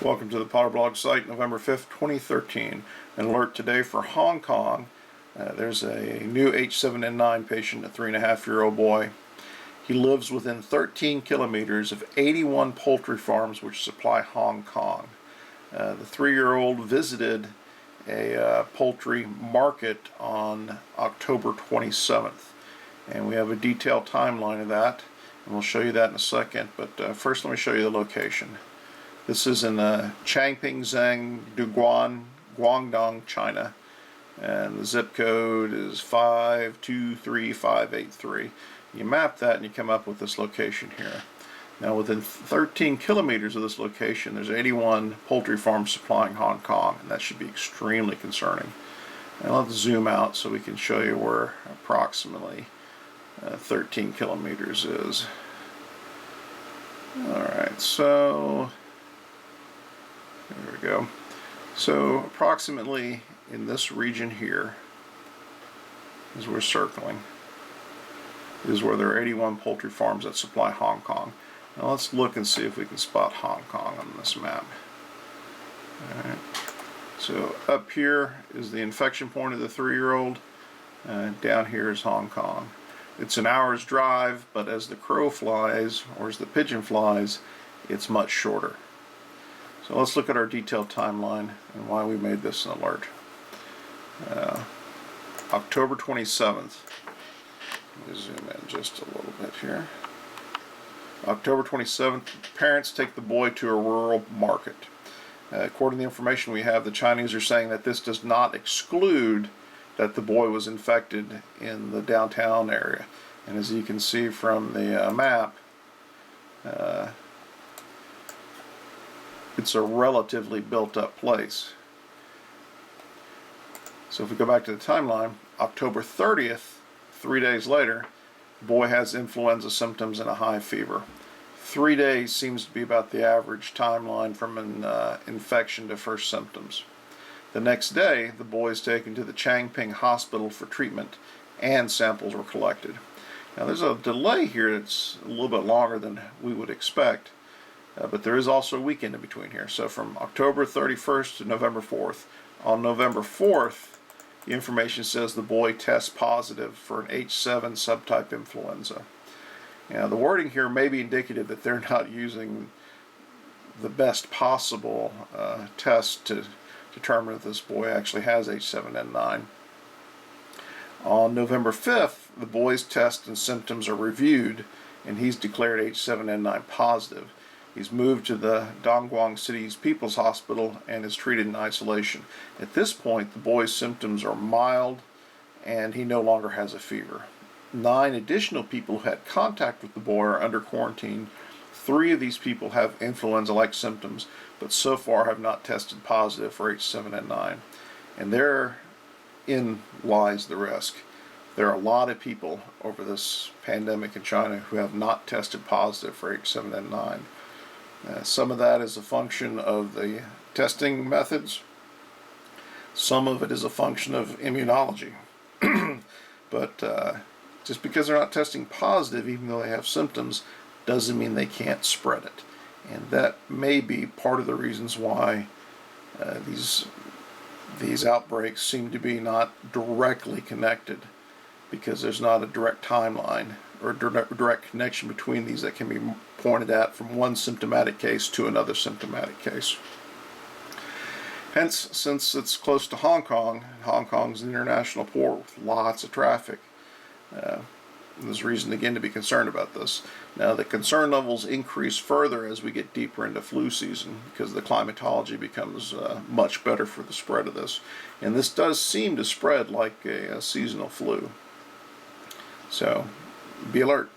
Welcome to the Potterblog site, November 5th, 2013. An alert today for Hong Kong. There's a new H7N9 patient, a 3.5-year-old boy. He lives within 13 kilometers of 81 poultry farms which supply Hong Kong. The 3-year-old visited a poultry market on October 27th. And we have a detailed timeline of that, and we'll show you that in a second. But first let me show you the location. This is in Changping Town, Dongguan, Guangdong, China, and the zip code is 523583. You map that and you come up with this location here. Now within 13 kilometers of this location there's 81 poultry farms supplying Hong Kong, and that should be extremely concerning. And let's zoom out so we can show you where approximately 13 kilometers is. Alright, so there we go. So approximately in this region here, as we're circling, is where there are 81 poultry farms that supply Hong Kong. Now let's look and see if we can spot Hong Kong on this map. Alright. So up here is the infection point of the 3-year-old. Down here is Hong Kong. It's an hour's drive, but as the crow flies, or as the pigeon flies, it's much shorter. So let's look at our detailed timeline and why we made this an alert. October 27th. Let me zoom in just a little bit here. October 27th, parents take the boy to a rural market. According to the information we have, the Chinese are saying that this does not exclude that the boy was infected in the downtown area. And as you can see from the map, it's a relatively built-up place. So if we go back to the timeline, October 30th, 3 days later, the boy has influenza symptoms and a high fever. 3 days seems to be about the average timeline from an infection to first symptoms. The next day, the boy is taken to the Changping hospital for treatment, and samples were collected. Now there's a delay here that's a little bit longer than we would expect. But there is also a weekend in between here. So from October 31st to November 4th. On November 4th, the information says the boy tests positive for an H7 subtype influenza. Now the wording here may be indicative that they're not using the best possible test to determine if this boy actually has H7N9. On November 5th, the boy's tests and symptoms are reviewed, and he's declared H7N9 positive. He's moved to the Dongguan city's People's Hospital and is treated in isolation. At this point, the boy's symptoms are mild and he no longer has a fever. 9 additional people who had contact with the boy are under quarantine. 3 of these people have influenza-like symptoms, but so far have not tested positive for H7N9. And therein lies the risk. There are a lot of people over this pandemic in China who have not tested positive for H7N9. Some of that is a function of the testing methods. Some of it is a function of immunology. But just because they're not testing positive, even though they have symptoms, doesn't mean they can't spread it. And that may be part of the reasons why these outbreaks seem to be not directly connected, because there's not a direct timeline or direct connection between these that can be pointed at from one symptomatic case to another symptomatic case. Hence, since it's close to Hong Kong, Hong Kong's an international port with lots of traffic, there's reason again to be concerned about this. Now the concern levels increase further as we get deeper into flu season, because the climatology becomes much better for the spread of this. And this does seem to spread like a seasonal flu. So be alert.